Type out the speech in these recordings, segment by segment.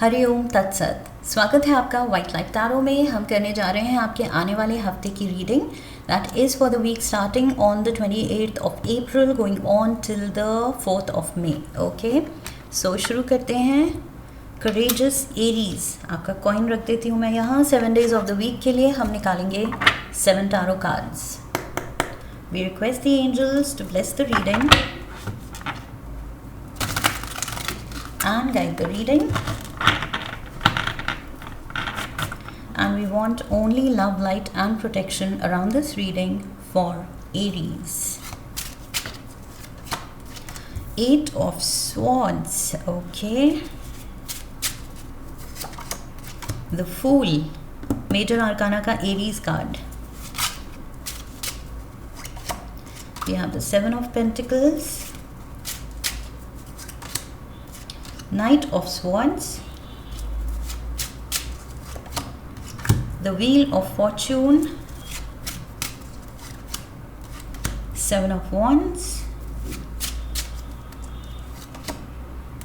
हरिओम तत्सत। स्वागत है आपका वाइट लाइट टैरो में। हम करने जा रहे हैं आपके आने वाले हफ्ते की reading that is for the week starting on the 28th of April going on till the 4th of May. Okay, so शुरू करते हैं। करेजस एरीज, आपका कॉइन रख देती हूँ मैं यहाँ। 7 days ऑफ द वीक के लिए हम निकालेंगे 7 tarot cards. We request the angels to bless the reading and guide the reading, and we want only love, light and protection around this reading for Aries. 8 of Swords. Okay, the Fool, Major Arcana का Aries card. We have the 7 of Pentacles, Knight of Swords, the Wheel of Fortune, 7 of Wands,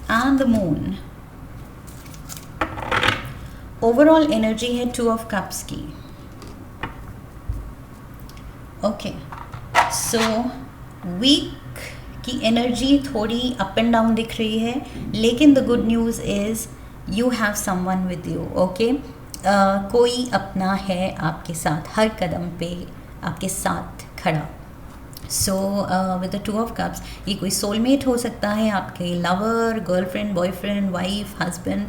and the Moon. Overall energy है 2 of Cups की. Okay, so week की energy थोड़ी up and down दिख रही है, लेकिन the good news is you have someone with you. Okay, कोई अपना है आपके साथ, हर कदम पे आपके साथ खड़ा। So with the 2 of cups, ये कोई सोलमेट हो सकता है, आपके lover, girlfriend, boyfriend, wife, husband,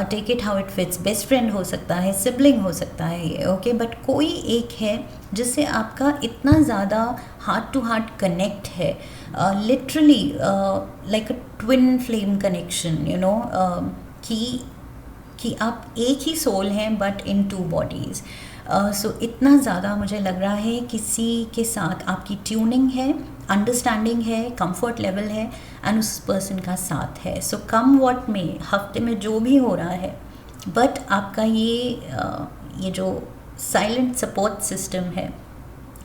take it how it fits, best friend हो सकता है, सिबलिंग हो सकता है। ओके, बट कोई एक है जिससे आपका इतना ज़्यादा हार्ट टू हार्ट कनेक्ट है, literally like a twin flame connection, you know, कि आप एक ही सोल हैं बट इन 2 बॉडीज़। सो इतना ज़्यादा मुझे लग रहा है किसी के साथ आपकी ट्यूनिंग है, अंडरस्टैंडिंग है, कंफर्ट लेवल है एंड उस पर्सन का साथ है। सो कम व्हाट में, हफ्ते में जो भी हो रहा है, बट आपका ये जो साइलेंट सपोर्ट सिस्टम है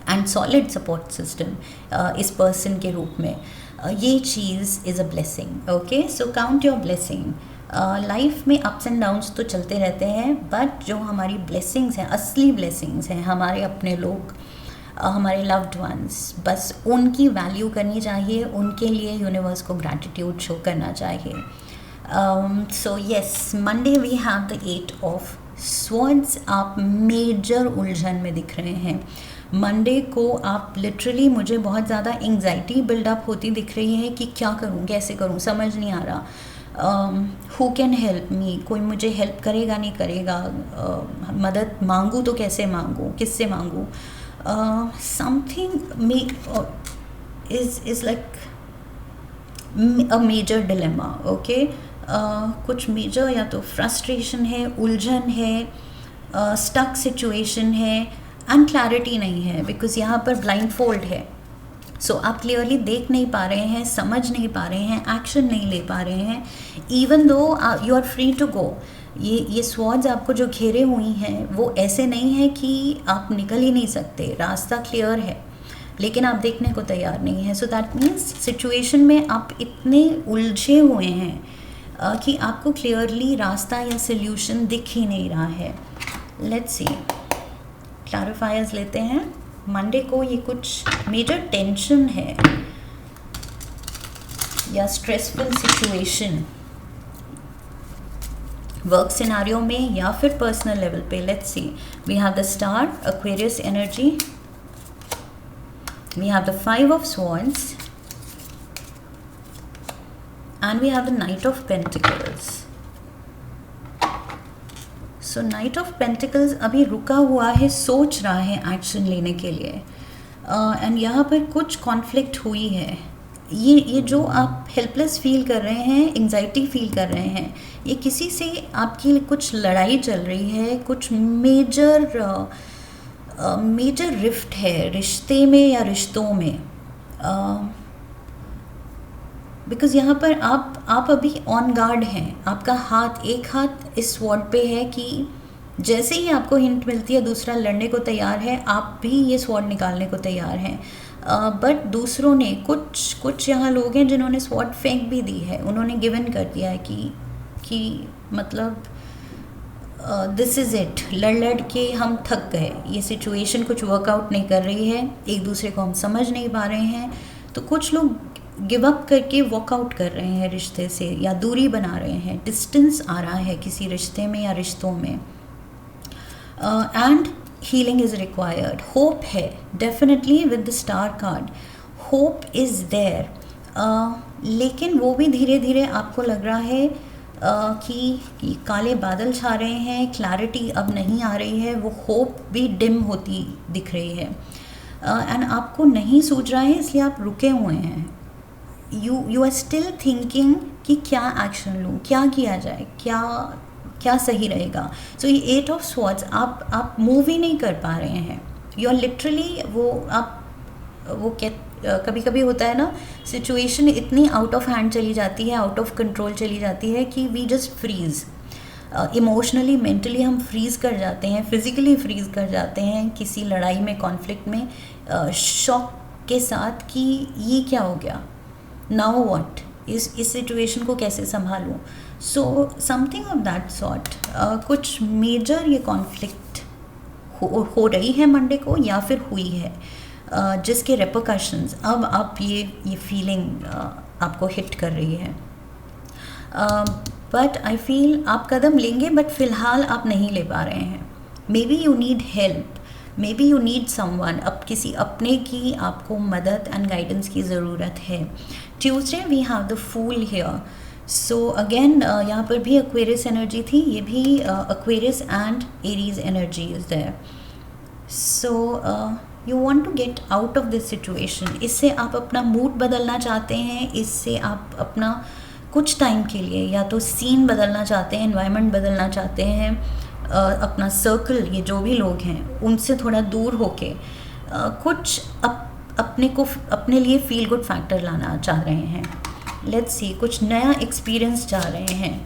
एंड सॉलिड सपोर्ट सिस्टम इस पर्सन के रूप में, ये चीज़ is a blessing. Okay, so count your blessing. Life में अप्स एंड डाउन्स तो चलते रहते हैं, बट जो हमारी ब्लेसिंग्स हैं, असली ब्लेसिंग्स हैं, हमारे अपने लोग, हमारे लव्ड वंस, बस उनकी वैल्यू करनी चाहिए, उनके लिए यूनिवर्स को ग्रैटिट्यूड शो करना चाहिए। So yes, Monday we have the 8 of swords. आप मेजर उलझन में दिख रहे हैं। मंडे को आप लिटरली, मुझे बहुत ज़्यादा एंग्जाइटी बिल्डअप होती दिख रही है कि क्या करूँ, कैसे करूँ, समझ नहीं आ रहा। हु कैन हेल्प मी, कोई मुझे हेल्प करेगा नहीं करेगा, मदद मांगूँ तो कैसे मांगूँ, किससे मांगूँ। Something is like a major dilemma. Okay, कुछ मेजर या तो फ्रस्ट्रेशन है, उलझन है, स्टक सिचुएशन है एंड क्लैरिटी नहीं है, बिकॉज यहाँ पर ब्लाइंड फोल्ड है। सो आप क्लियरली देख नहीं पा रहे हैं, समझ नहीं पा रहे हैं, एक्शन नहीं ले पा रहे हैं, even though you are free to go. ये स्वॉर्ड्स आपको जो घेरे हुई हैं वो ऐसे नहीं है कि आप निकल ही नहीं सकते, रास्ता क्लियर है, लेकिन आप देखने को तैयार नहीं है। सो दैट मीन्स सिचुएशन में आप इतने उलझे हुए हैं कि आपको क्लियरली रास्ता या सोल्यूशन दिख ही नहीं रहा है। लेट्स सी, क्लैरिफायर्स लेते हैं। मंडे को ये कुछ मेजर टेंशन है या स्ट्रेसफुल सिचुएशन, वर्क सिनारियो में या फिर पर्सनल लेवल पे। Let's see, we have the star, Aquarius energy, we have the 5 of swords and we have the knight of pentacles. So knight of pentacles अभी रुका हुआ है, सोच रहा है एक्शन लेने के लिए, एंड यहाँ पर कुछ कॉन्फ्लिक्ट हुई है। ये जो आप हेल्पलेस फील कर रहे हैं, एंजाइटी फील कर रहे हैं, ये किसी से आपकी कुछ लड़ाई चल रही है, कुछ मेजर रिफ्ट है रिश्ते में या रिश्तों में। बिकॉज़ यहाँ पर आप अभी ऑन गार्ड हैं, आपका हाथ, एक हाथ इस स्वॉर्ड पे है कि जैसे ही आपको हिंट मिलती है दूसरा लड़ने को तैयार है, आप भी ये स्वॉर्ड निकालने को तैयार हैं। बट दूसरों ने कुछ यहाँ लोग हैं जिन्होंने स्वॉर्ड फेंक भी दी है, उन्होंने गिवन कर दिया है कि कि मतलब दिस इज़ इट, लड़ लड़ के हम थक गए, ये सिचुएशन कुछ वर्कआउट नहीं कर रही है, एक दूसरे को हम समझ नहीं पा रहे हैं, तो कुछ लोग गिव अप करके वॉकआउट कर रहे हैं रिश्ते से या दूरी बना रहे हैं, डिस्टेंस आ रहा है किसी रिश्ते में या रिश्तों में, and healing is required. Hope है definitely with the star card, hope is there, लेकिन वो भी धीरे धीरे आपको लग रहा है कि काले बादल छा रहे हैं, क्लैरिटी अब नहीं आ रही है, वो होप भी डिम होती दिख रही है, एंड आपको नहीं सूझ रहा है, इसलिए आप रुके हुए हैं. यू आर स्टिल थिंकिंग कि क्या एक्शन लूँ, क्या किया जाए, क्या सही रहेगा. सो ये 8 ऑफ स्वॉर्ड्स, आप मूव ही नहीं कर पा रहे हैं. यू आर लिटरली कभी कभी होता है ना, सिचुएशन इतनी आउट ऑफ हैंड चली जाती है, आउट ऑफ कंट्रोल चली जाती है कि we just freeze. Emotionally, mentally हम फ्रीज़ कर जाते हैं, फिज़िकली फ्रीज़ कर जाते हैं किसी लड़ाई में, कॉन्फ्लिक्ट में, शॉक के साथ कि ये क्या हो गया, नाउ व्हाट, इस सिचुएशन को कैसे संभालूं. So something of that sort. कुछ मेजर ये कॉन्फ्लिक्ट हो रही है मंडे को या फिर हुई है, जिसके रेपरकशंस अब आप ये फीलिंग आपको हिट कर रही है. बट आई फील आप कदम लेंगे, बट फ़िलहाल आप नहीं ले पा रहे हैं. May be you need help, may be you need someone, अब किसी अपने की आपको मदद एंड गाइडेंस की ज़रूरत है. Tuesday we have the fool here. So again यहाँ पर भी एक्वेरियस एनर्जी थी, ये भी Aquarius and Aries energy is there. So you want to get out of this situation. इससे आप अपना मूड बदलना चाहते हैं, इससे आप अपना कुछ टाइम के लिए या तो सीन बदलना चाहते हैं, एनवायरनमेंट बदलना चाहते हैं, अपना सर्कल, ये जो भी लोग हैं उनसे थोड़ा दूर होके कुछ अपने लिए फील गुड फैक्टर लाना चाह रहे हैं. लेट्स सी, कुछ नया एक्सपीरियंस चाह रहे हैं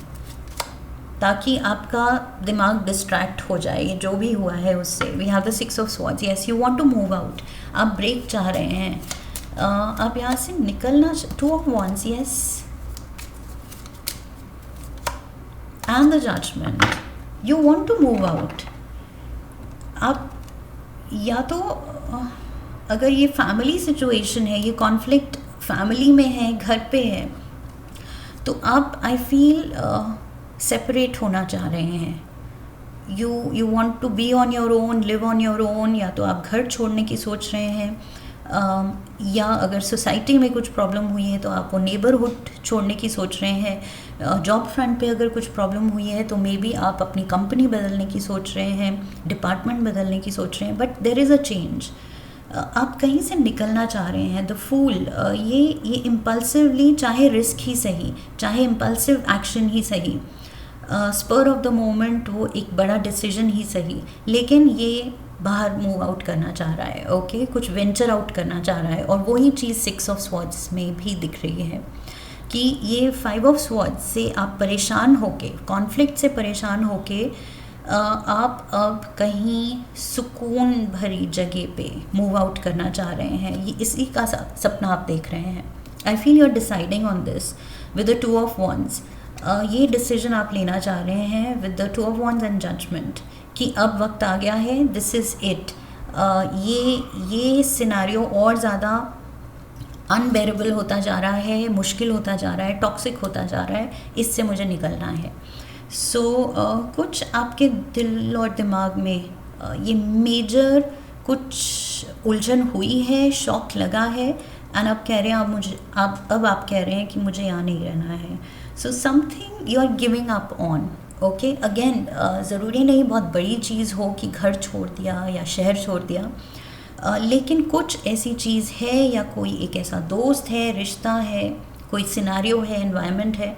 ताकि आपका दिमाग डिस्ट्रैक्ट हो जाए ये जो भी हुआ है उससे. We have the 6 of swords. Yes, you want to move out, आप ब्रेक चाह रहे हैं, आप यहाँ से निकलना. 2 of wands, yes, and the judgement. You want to move out. आप या तो अगर ये फैमिली सिचुएशन है, ये कॉन्फ्लिक्ट फैमिली में है, घर पे है, तो आप आई फील सेपरेट होना चाह रहे हैं. You want to be on your own, live on your own. या तो आप घर छोड़ने की सोच रहे हैं, या अगर सोसाइटी में कुछ प्रॉब्लम हुई है तो आप वो नेबरहुड छोड़ने की सोच रहे हैं. जॉब फ्रंट पे अगर कुछ प्रॉब्लम हुई है तो मे बी आप अपनी कंपनी बदलने की सोच रहे हैं, डिपार्टमेंट बदलने की सोच रहे हैं, but there is a change. आप कहीं से निकलना चाह रहे हैं. द फूल, ये इम्पल्सिवली, चाहे रिस्क ही सही, चाहे इम्पल्सिव एक्शन ही सही, स्पर ऑफ द मोमेंट वो एक बड़ा डिसीजन ही सही, लेकिन ये बाहर मूव आउट करना चाह रहा है. ओके, कुछ वेंचर आउट करना चाह रहा है. और वही चीज़ 6 ऑफ स्वॉर्ड्स में भी दिख रही है कि ये 5 ऑफ स्वॉर्ड्स से आप परेशान होके, कॉन्फ्लिक्ट से परेशान होके, आप अब कहीं सुकून भरी जगह पे मूव आउट करना चाह रहे हैं. ये इसी का सपना आप देख रहे हैं. I feel you are deciding on this with the 2 of wands. ये डिसीजन आप लेना चाह रहे हैं with the 2 of wands and judgement कि अब वक्त आ गया है, दिस इज़ इट. ये सिनारियो और ज़्यादा अनबेरेबल होता जा रहा है, मुश्किल होता जा रहा है, टॉक्सिक होता जा रहा है, इससे मुझे निकलना है. सो कुछ आपके दिल और दिमाग में ये मेजर कुछ उलझन हुई है, शॉक लगा है, एंड आप कह रहे हैं आप कह रहे हैं कि मुझे यहाँ नहीं रहना है. So something you are giving up on. Okay, again ज़रूरी नहीं बहुत बड़ी चीज़ हो कि घर छोड़ दिया या शहर छोड़ दिया, लेकिन कुछ ऐसी चीज़ है या कोई एक ऐसा दोस्त है, रिश्ता है, कोई सिनारियो है, एनवायरनमेंट है,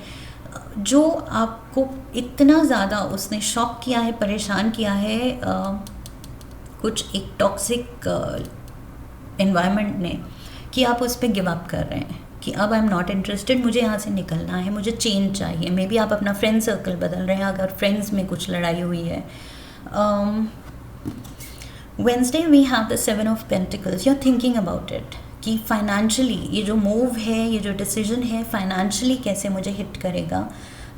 जो आपको इतना ज़्यादा उसने शॉक किया है, परेशान किया है, कुछ एक टॉक्सिक एनवायरनमेंट ने, कि आप उस पर गिव अप कर रहे हैं कि अब आई एम नॉट इंटरेस्टेड, मुझे यहाँ से निकलना है, मुझे चेंज चाहिए. मे बी आप अपना फ्रेंड सर्कल बदल रहे हैं अगर फ्रेंड्स में कुछ लड़ाई हुई है. Wednesday we have the 7 of pentacles. You are thinking about it कि फाइनेंशियली ये जो मूव है, ये जो डिसीजन है, फाइनेंशियली कैसे मुझे हिट करेगा.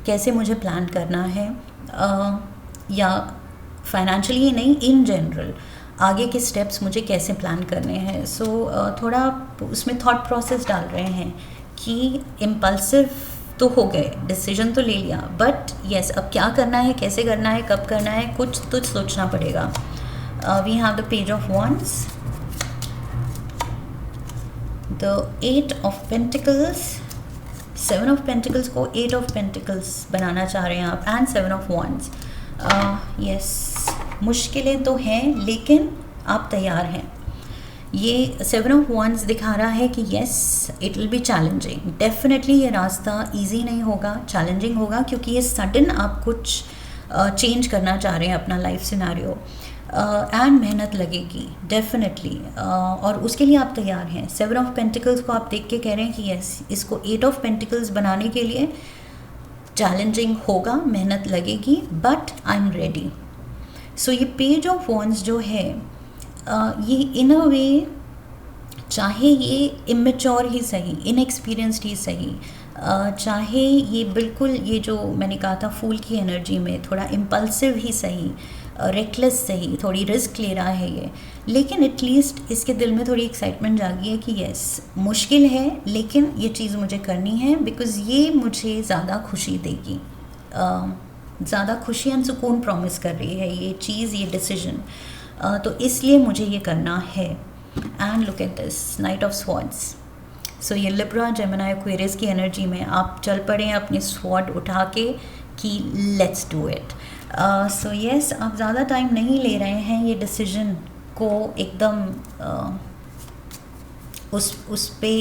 कैसे मुझे प्लान करना है, या फाइनेंशियली नहीं, इन जनरल आगे के स्टेप्स मुझे कैसे प्लान करने हैं. सो थोड़ा उसमें थॉट प्रोसेस डाल रहे हैं कि इम्पल्सिव तो हो गए, डिसीजन तो ले लिया, बट यस अब क्या करना है, कैसे करना है, कब करना है, कुछ तो सोचना पड़ेगा. We have the page of wands, the 8 of pentacles, 7 of pentacles को 8 ऑफ पेंटिकल्स बनाना चाह रहे हैं आप, एंड 7 ऑफ wands. यस मुश्किलें तो हैं लेकिन आप तैयार हैं. ये 7 ऑफ wands दिखा रहा है कि yes it will be challenging. Definitely ये रास्ता इजी नहीं होगा, चैलेंजिंग होगा, क्योंकि ये सडन आप कुछ चेंज करना चाह रहे हैं अपना लाइफ सिनारियो, एंड मेहनत लगेगी डेफिनेटली, और उसके लिए आप तैयार हैं. 7 ऑफ पेंटिकल्स को आप देख के कह रहे हैं कि येस इसको 8 ऑफ पेंटिकल्स बनाने के लिए चैलेंजिंग होगा, मेहनत लगेगी, बट आई एम रेडी. सो ये पेज ऑफ wands जो है ये इन अ वे, चाहे ये इमेच्योर ही सही, इनएक्सपीरियंस्ड ही सही, चाहे ये बिल्कुल ये जो मैंने कहा था फूल की एनर्जी में थोड़ा इम्पल्सिव ही सही, रेकलेस सही, थोड़ी रिस्क ले रहा है ये, लेकिन एटलीस्ट इसके दिल में थोड़ी एक्साइटमेंट जागी है कि यस मुश्किल है लेकिन ये चीज़ मुझे करनी है, बिकॉज़ ये मुझे ज़्यादा खुशी देगी, ज़्यादा खुशी एंड सुकून प्रॉमिस कर रही है ये चीज़, ये डिसीजन, तो इसलिए मुझे ये करना है. And look at this knight of swords. So ये लिब्रा, जेमिनी, एक्वेरियस की एनर्जी में आप चल पड़े हैं अपनी स्वॉर्ड उठा के कि let's do it. So yes आप ज़्यादा टाइम नहीं ले रहे हैं ये डिसीजन को एकदम उस पे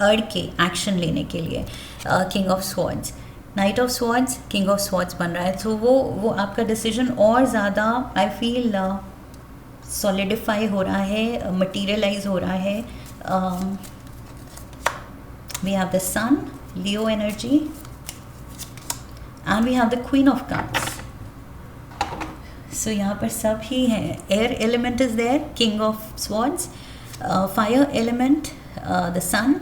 अड़ के एक्शन लेने के लिए. King of swords, night of swords, king of swords बन रहा है, तो वो आपका डिसीजन और ज़्यादा आई फील सॉलिडिफाई हो रहा है, मटीरियलाइज हो रहा है. We have the sun, Leo energy, and we have the queen of cups. So यहाँ पर सब ही हैं. Air element is there, king of swords, fire element the sun,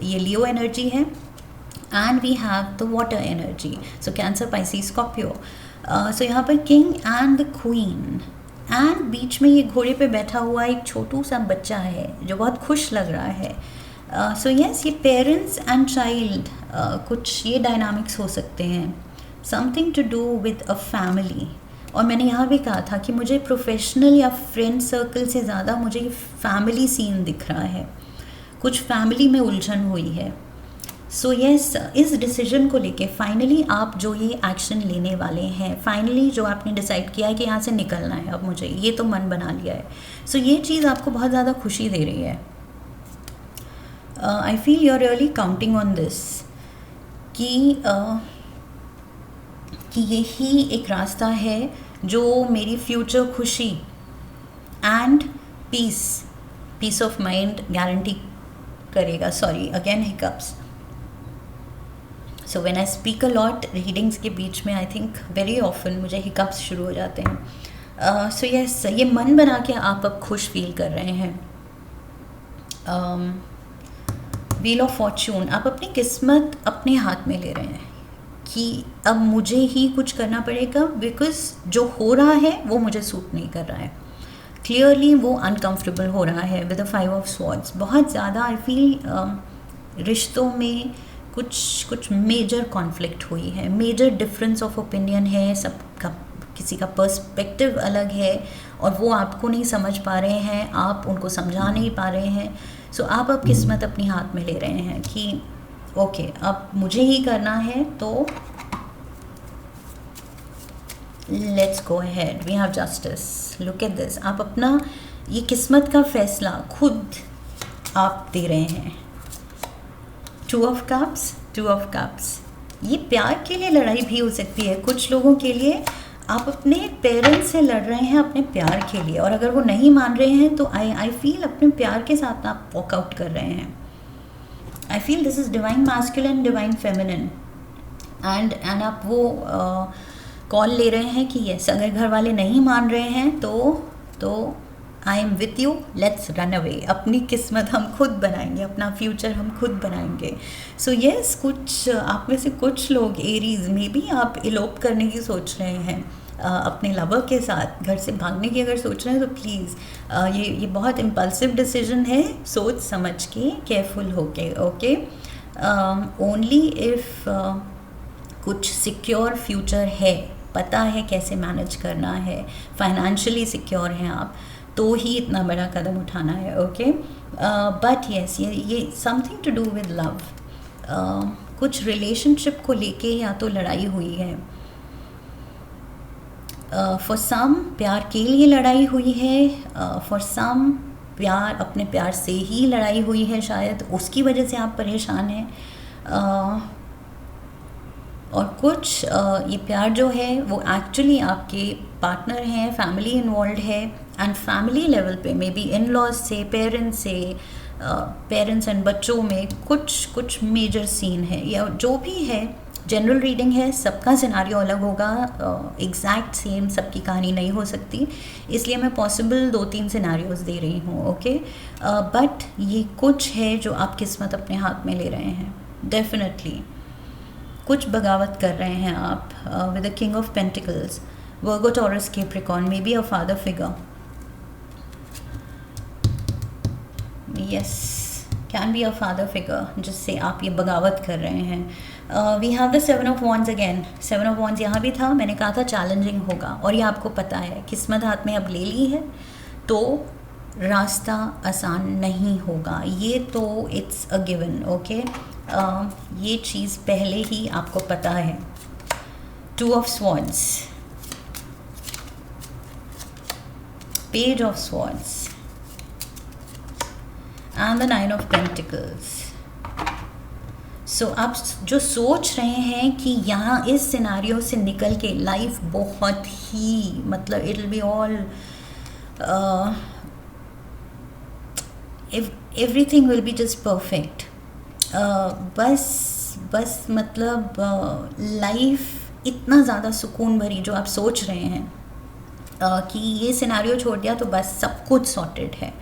ये लियो एनर्जी है, and we have the water energy, so Cancer, Pisces, Scorpio. So यहाँ पर king and the queen, and बीच में ये घोड़े पे बैठा हुआ एक छोटू सा बच्चा है जो बहुत खुश लग रहा है. So yes ये parents and child कुछ ये dynamics हो सकते हैं, something to do with a family. और मैंने यहाँ भी कहा था कि मुझे प्रोफेशनल या फ्रेंड सर्कल से ज़्यादा मुझे फैमिली सीन दिख रहा है, कुछ फैमिली में उलझन हुई है. सो येस इस डिसीजन को लेके फाइनली आप जो ये एक्शन लेने वाले हैं, फाइनली जो आपने डिसाइड किया है कि यहाँ से निकलना है, अब मुझे ये तो मन बना लिया है, सो ये चीज़ आपको बहुत ज़्यादा खुशी दे रही है. I feel you are really counting on this कि यही एक रास्ता है जो मेरी फ्यूचर खुशी and peace of mind guarantee करेगा. Sorry again hiccups. So when I speak a lot readings के बीच में आई थिंक वेरी ऑफन मुझे हिकअप्स शुरू हो जाते हैं. सो यस ये मन बना के आप अब खुश फील कर रहे हैं. व्हील ऑफ फॉर्च्यून, आप अपनी किस्मत अपने हाथ में ले रहे हैं कि अब मुझे ही कुछ करना पड़ेगा, बिकॉज जो हो रहा है वो मुझे सूट नहीं कर रहा है. क्लियरली वो अनकम्फर्टेबल हो रहा है विद द 5 ऑफ स्वॉर्ड्स. बहुत ज़्यादा आई फील रिश्तों में कुछ मेजर कॉन्फ्लिक्ट हुई है, मेजर डिफरेंस ऑफ ओपिनियन है, सबका किसी का पर्सपेक्टिव अलग है और वो आपको नहीं समझ पा रहे हैं, आप उनको समझा नहीं पा रहे हैं. सो आप अब किस्मत अपनी हाथ में ले रहे हैं कि ओके अब मुझे ही करना है, तो let's go ahead. We have justice. Look at this. आप अपना ये किस्मत का फैसला खुद आप दे रहे हैं. 2 ऑफ कप्स. ये प्यार के लिए लड़ाई भी हो सकती है कुछ लोगों के लिए. आप अपने पेरेंट्स से लड़ रहे हैं अपने प्यार के लिए, और अगर वो नहीं मान रहे हैं तो आई फील अपने प्यार के साथ आप वॉकआउट कर रहे हैं. I feel this is divine masculine, divine feminine, and आप वो कॉल ले रहे हैं कि यस अगर घर वाले नहीं मान रहे हैं तो I am with you, let's run away, अपनी किस्मत हम खुद बनाएंगे, अपना फ्यूचर हम खुद बनाएंगे. सो येस, कुछ आप में से कुछ लोग एरीज, मे बी आप इलोप करने की सोच रहे हैं अपने लवर के साथ, घर से भागने की अगर सोच रहे हैं तो प्लीज़ ये बहुत इम्पल्सिव डिसीजन है, सोच समझ के, केयरफुल होके. ओके, ओनली इफ़ कुछ सिक्योर फ्यूचर है, पता है कैसे मैनेज करना है, फाइनेंशियली सिक्योर हैं आप, तो ही इतना बड़ा कदम उठाना है. ओके, बट येस, ये something to do with love. कुछ रिलेशनशिप को लेके या तो लड़ाई हुई है, फॉर सम प्यार के लिए लड़ाई हुई है, फॉर सम प्यार, अपने प्यार से ही लड़ाई हुई है, शायद उसकी वजह से आप परेशान हैं. और कुछ ये प्यार जो है वो एक्चुअली आपके पार्टनर हैं, फैमिली इन्वॉल्व है, एंड फैमिली लेवल पे मे बी इन लॉज से, पेरेंट्स एंड बच्चों में कुछ मेजर सीन है, या जो भी है. जनरल रीडिंग है, सबका सिनारियो अलग होगा, एग्जैक्ट सेम सबकी कहानी नहीं हो सकती, इसलिए मैं पॉसिबल 2-3 सिनारियोज दे रही हूँ. ओके, बट ये कुछ है जो आप किस्मत अपने हाथ में ले रहे हैं. डेफिनेटली कुछ बगावत कर रहे हैं आप with the king of pentacles, Virgo, Taurus, Capricorn, may be a father figure. Yes, can be a father figure जिससे आप ये बगावत कर रहे हैं. We have the 7 of wands again. 7 of wands यहाँ भी था, मैंने कहा था चैलेंजिंग होगा, और ये आपको पता है, किस्मत हाथ में अब ले ली है तो रास्ता आसान नहीं होगा, ये तो इट्स अ गिवन. ओके, ये चीज़ पहले ही आपको पता है. 2 of swords, page of swords and the 9 of pentacles. So आप जो सोच रहे हैं कि यहाँ इस सिनारियो से निकल के लाइफ बहुत ही, मतलब it will be all, everything will be just perfect. बस मतलब लाइफ इतना ज़्यादा सुकून भरी जो आप सोच रहे हैं कि ये सिनारियो छोड़ दिया तो बस सब कुछ सॉर्टेड है.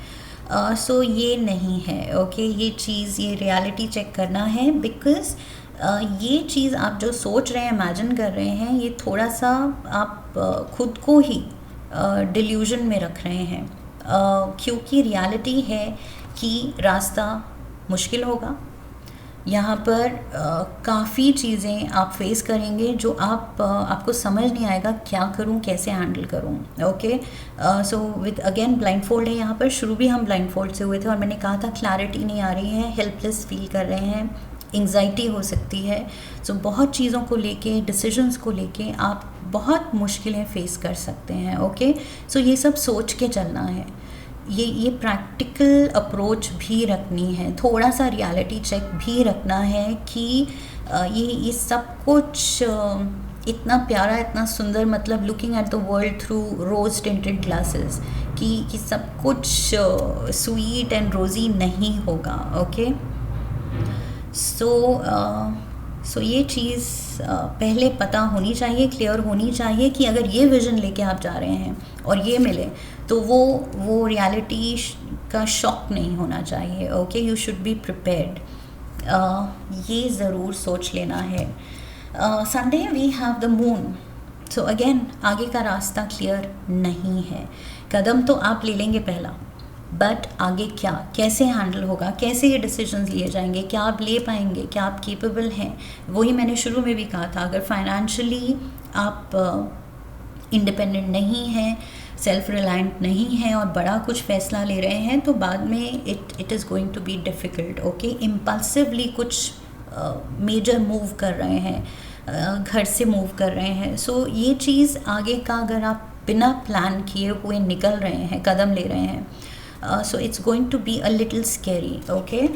सो ये नहीं है. ओके, ये चीज़, ये रियलिटी चेक करना है, बिकॉज़ ये चीज़ आप जो सोच रहे हैं, इमेजिन कर रहे हैं, ये थोड़ा सा आप खुद को ही डिल्यूजन में रख रहे हैं, क्योंकि रियलिटी है कि रास्ता मुश्किल होगा. यहाँ पर काफ़ी चीज़ें आप फेस करेंगे जो आपको समझ नहीं आएगा क्या करूँ, कैसे हैंडल करूँ. Okay, so with again blind fold है यहाँ पर. शुरू भी हम ब्लाइंड फोल्ड से हुए थे और मैंने कहा था क्लैरिटी नहीं आ रही है, हेल्पलेस फील कर रहे हैं, एंग्जाइटी हो सकती है. सो बहुत चीज़ों को लेके, डिसीजंस को लेके आप बहुत मुश्किलें फेस कर सकते हैं. ओके, सो ये सब सोच के चलना है, ये प्रैक्टिकल अप्रोच भी रखनी है, थोड़ा सा रियलिटी चेक भी रखना है कि ये सब कुछ इतना प्यारा, इतना सुंदर, मतलब looking at the world through rose tinted glasses, कि सब कुछ स्वीट एंड रोज़ी नहीं होगा. ओके, सो ये चीज़ पहले पता होनी चाहिए, क्लियर होनी चाहिए कि अगर ये विज़न लेके आप जा रहे हैं और ये मिले तो वो रियलिटी का शॉक नहीं होना चाहिए. Okay, you should be prepared. ये ज़रूर सोच लेना है. Sunday we have the moon. So again आगे का रास्ता क्लियर नहीं है. कदम तो आप ले लेंगे पहला, बट आगे क्या, कैसे हैंडल होगा, कैसे ये डिसीजंस लिए जाएंगे, क्या आप ले पाएंगे, क्या आप केपेबल हैं. वही मैंने शुरू में भी कहा था, अगर फाइनेंशियली आप इंडिपेंडेंट नहीं हैं, सेल्फ रिलायंट नहीं हैं और बड़ा कुछ फैसला ले रहे हैं, तो बाद में it is going to be difficult. Okay, impulsively कुछ मेजर मूव कर रहे हैं, घर से मूव कर रहे हैं. सो ये चीज़ आगे का, अगर आप बिना प्लान किए हुए निकल रहे हैं, कदम ले रहे हैं, so it's going to be a little scary. Okay,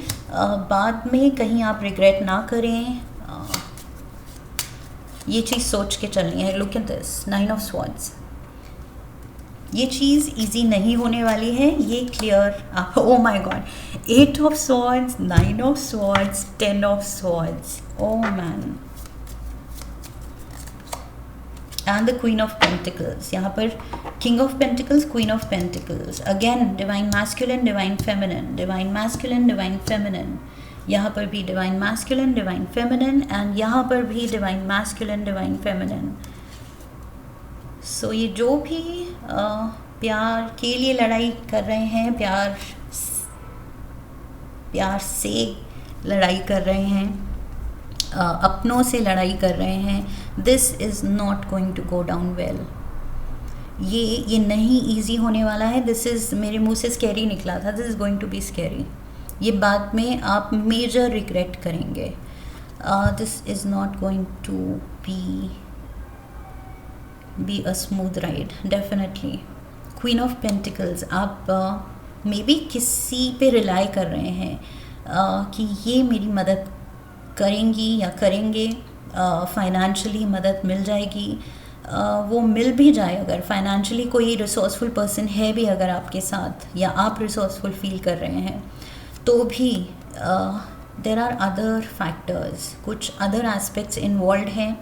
बाद में कहीं आप रिग्रेट ना करें, ये चीज़ सोच के चलनी है. Look at this 9 of swords. ये चीज़ इजी नहीं होने वाली है, ये clear. Oh my God, 8 of swords, 9 of swords, 10 of swords. Oh man, and the queen of pentacles, यहाँ पर king of pentacles, queen of pentacles, again divine masculine, divine feminine, divine masculine, divine feminine, यहाँ पर भी divine masculine, divine feminine, and यहाँ पर भी divine masculine, divine feminine. सो ये जो भी प्यार के लिए लड़ाई कर रहे हैं, प्यार से लड़ाई कर रहे हैं, अपनों से लड़ाई कर रहे हैं, this is not going to go down well. ये नहीं ईजी होने वाला है। दिस इज़, मेरे मुंह से स्कैरी निकला था, this is going to be scary. ये बाद में आप मेजर रिग्रेट करेंगे। This is not going to be a smooth ride definitely. Queen of pentacles, आप मे बी किसी पे रिलाई कर रहे हैं कि ये मेरी मदद करेंगी या करेंगे, फाइनेंशियली मदद मिल जाएगी, वो मिल भी जाए। अगर फाइनेंशियली कोई रिसोर्सफुल पर्सन है भी अगर आपके साथ, या आप रिसोर्सफुल फील कर रहे हैं, तो भी देर आर अदर फैक्टर्स, कुछ अदर एस्पेक्ट्स इन्वॉल्व हैं,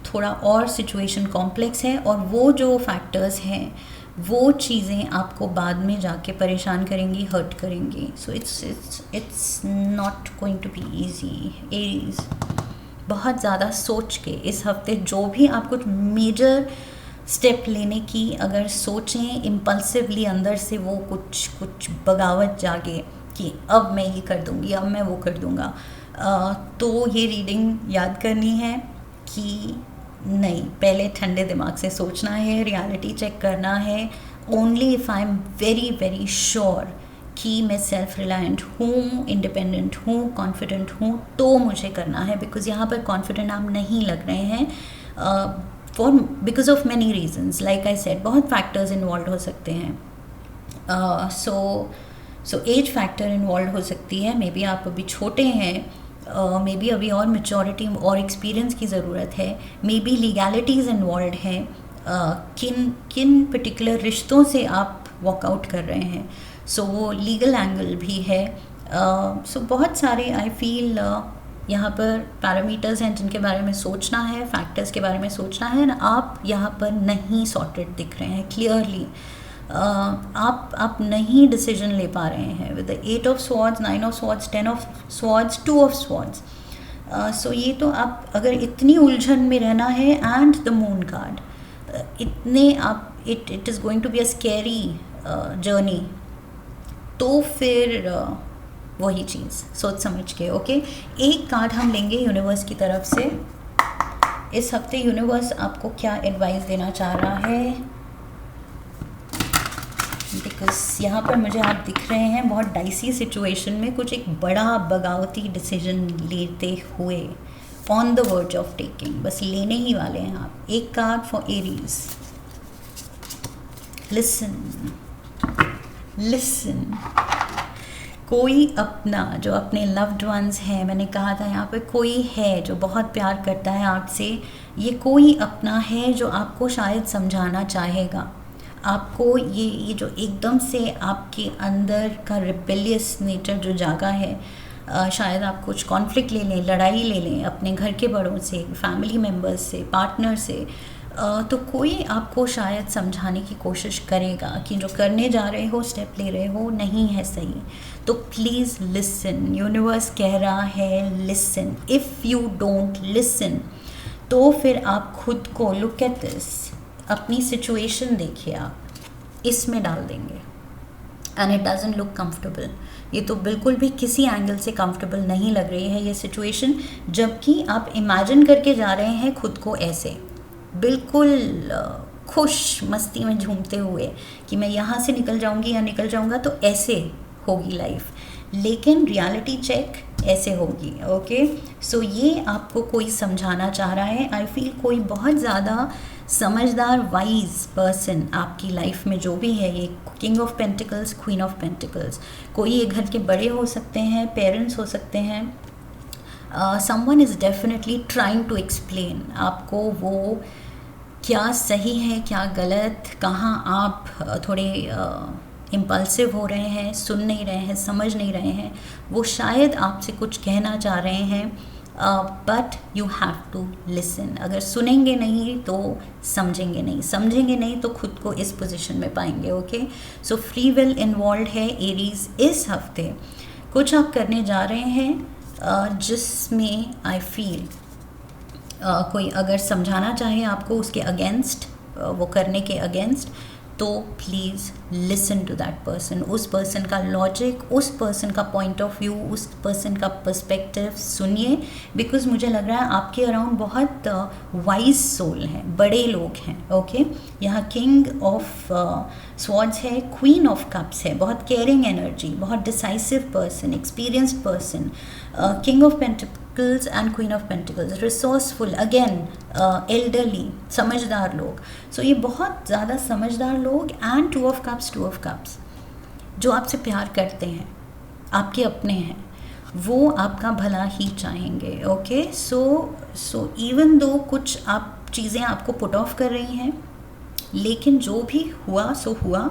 थोड़ा और सिचुएशन कॉम्प्लेक्स है, और वो जो फैक्टर्स हैं वो चीज़ें आपको बाद में जाके परेशान करेंगी, हर्ट करेंगी। So it's not going to be easy. Aries, बहुत ज़्यादा सोच के इस हफ्ते जो भी आप कुछ मेजर स्टेप लेने की अगर सोचें, इम्पल्सिवली अंदर से वो कुछ बगावत जागे कि अब मैं ये कर दूँगी, अब मैं वो कर दूँगा, तो ये रीडिंग याद करनी है कि नहीं, पहले ठंडे दिमाग से सोचना है, रियलिटी चेक करना है। Only if I am very very sure कि मैं सेल्फ रिलायंट हूँ, इंडिपेंडेंट हूँ, कॉन्फिडेंट हूँ, तो मुझे करना है। बिकॉज यहाँ पर कॉन्फिडेंट आप नहीं लग रहे हैं, for because of many reasons, like I said, बहुत फैक्टर्स इन्वॉल्व हो सकते हैं। सो एज फैक्टर इन्वॉल्व हो सकती है, मे बी आप अभी छोटे हैं, मे बी अभी और मैच्योरिटी और एक्सपीरियंस की ज़रूरत है, मे बी लीगैलिटीज़ इन्वॉल्व हैं, किन पर्टिकुलर रिश्तों से आप वॉकआउट कर रहे हैं, सो वो लीगल एंगल भी है। सो बहुत सारे आई फील यहाँ पर पैरामीटर्स हैं जिनके बारे में सोचना है, फैक्टर्स के बारे में सोचना है, ना आप यहाँ पर नहीं सॉर्टेड दिख रहे हैं क्लियरली। आप नहीं डिसीजन ले पा रहे हैं with the 8 of swords, 9 of swords, 10 of swords, 2 of swords. So ये तो आप अगर इतनी उलझन में रहना है, एंड द मून कार्ड, इतने आप it is going to be a scary journey, तो फिर वही चीज़ सोच समझ के। ओके, एक कार्ड हम लेंगे यूनिवर्स की तरफ से। इस हफ्ते यूनिवर्स आपको क्या एडवाइस देना चाह रहा है, बिकॉज यहाँ पर मुझे आप दिख रहे हैं बहुत डाइसी सिचुएशन में, कुछ एक बड़ा बगावती डिसीजन लेते हुए, on the verge of taking, बस लेने ही वाले हैं आप। एक कार्ड फॉर एरीज, लिसन। कोई अपना जो अपने लव्ड वंस हैं, मैंने कहा था यहाँ पे कोई है जो बहुत प्यार करता है आपसे, ये कोई अपना है जो आपको शायद समझाना चाहेगा आपको। ये जो एकदम से आपके अंदर का रिबेलियस नेचर जो जागा है, शायद आप कुछ कॉन्फ्लिक्ट ले लें, लड़ाई ले लें अपने घर के बड़ों से, फैमिली मेम्बर्स से, पार्टनर से, तो कोई आपको शायद समझाने की कोशिश करेगा कि जो करने जा रहे हो, स्टेप ले रहे हो, नहीं है सही। तो प्लीज़ लिसन, यूनिवर्स कह रहा है listen. If you don't listen, तो फिर आप खुद को, लुक एट दिस, अपनी सिचुएशन देखिए, आप इसमें डाल देंगे, and it doesn't look comfortable. ये तो बिल्कुल भी किसी एंगल से कंफर्टेबल नहीं लग रही है ये सिचुएशन, जबकि आप इमेजिन करके जा रहे हैं खुद को ऐसे, बिल्कुल खुश मस्ती में झूमते हुए कि मैं यहाँ से निकल जाऊँगी या निकल जाऊँगा तो ऐसे होगी लाइफ, लेकिन रियलिटी चेक ऐसे होगी। ओके, सो ये आपको कोई समझाना चाह रहा है। आई फील कोई बहुत ज़्यादा समझदार वाइज पर्सन आपकी लाइफ में जो भी है, ये king of pentacles, queen of pentacles, कोई ये घर के बड़े हो सकते हैं, पेरेंट्स हो सकते हैं, someone is definitely trying to explain आपको वो क्या सही है क्या गलत, कहाँ आप थोड़े इम्पल्सिव हो रहे हैं, सुन नहीं रहे हैं, समझ नहीं रहे हैं, वो शायद आपसे कुछ कहना चाह रहे हैं। But you have to listen. अगर सुनेंगे नहीं तो समझेंगे नहीं, समझेंगे नहीं तो खुद को इस पोजीशन में पाएंगे. Okay, so free will involve है एरीज. इस हफ्ते कुछ आप करने जा रहे हैं जिसमें आई फील कोई अगर समझाना चाहे आपको उसके अगेंस्ट, वो करने के अगेंस्ट, तो please listen to that person. उस पर्सन का लॉजिक, उस पर्सन का पॉइंट ऑफ व्यू, उस पर्सन का पर्सपेक्टिव सुनिए. बिकॉज मुझे लग रहा है आपके अराउंड बहुत वाइज सोल हैं, बड़े लोग हैं. ओके, यहाँ किंग ऑफ स्वॉर्ड्स है, क्वीन ऑफ कप्स है, बहुत केयरिंग एनर्जी, बहुत decisive person, experienced person. King of pentacles and queen of pentacles, resourceful, again elderly, समझदार लोग. सो ये बहुत ज़्यादा समझदार लोग. And two of cups, two of cups जो आपसे प्यार करते हैं, आपके अपने हैं, वो आपका भला ही चाहेंगे. ओके, सो इवन दो कुछ आप चीज़ें आपको पुट ऑफ कर रही हैं, लेकिन जो भी हुआ सो हुआ.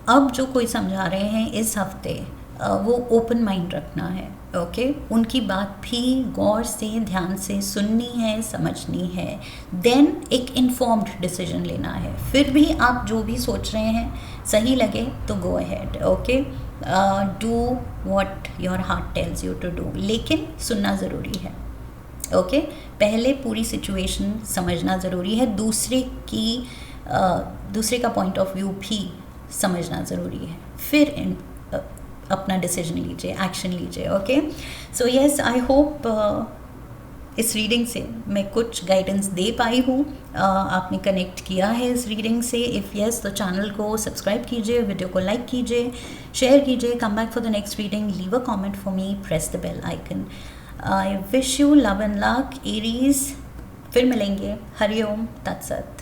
अब जो कोई समझा रहे हैं इस हफ्ते, वो ओपन माइंड रखना है. ओके, उनकी बात भी गौर से, ध्यान से सुननी है, समझनी है. देन एक इन्फॉर्म्ड डिसीजन लेना है. फिर भी आप जो भी सोच रहे हैं सही लगे तो go ahead. Okay, do what your heart tells you to do, लेकिन सुनना ज़रूरी है. ओके, पहले पूरी सिचुएशन समझना ज़रूरी है. दूसरे का पॉइंट ऑफ व्यू भी समझना ज़रूरी है. फिर अपना डिसीजन लीजिए, एक्शन लीजिए. Okay, so yes, I hope इस रीडिंग से मैं कुछ गाइडेंस दे पाई हूँ. आपने कनेक्ट किया है इस रीडिंग से. इफ़ येस, तो चैनल को सब्सक्राइब कीजिए, वीडियो को लाइक कीजिए, शेयर कीजिए. Come back for the next reading, leave a comment for me, press the bell icon. I wish you love and luck Aries. फिर मिलेंगे. हरिओम तत्सत.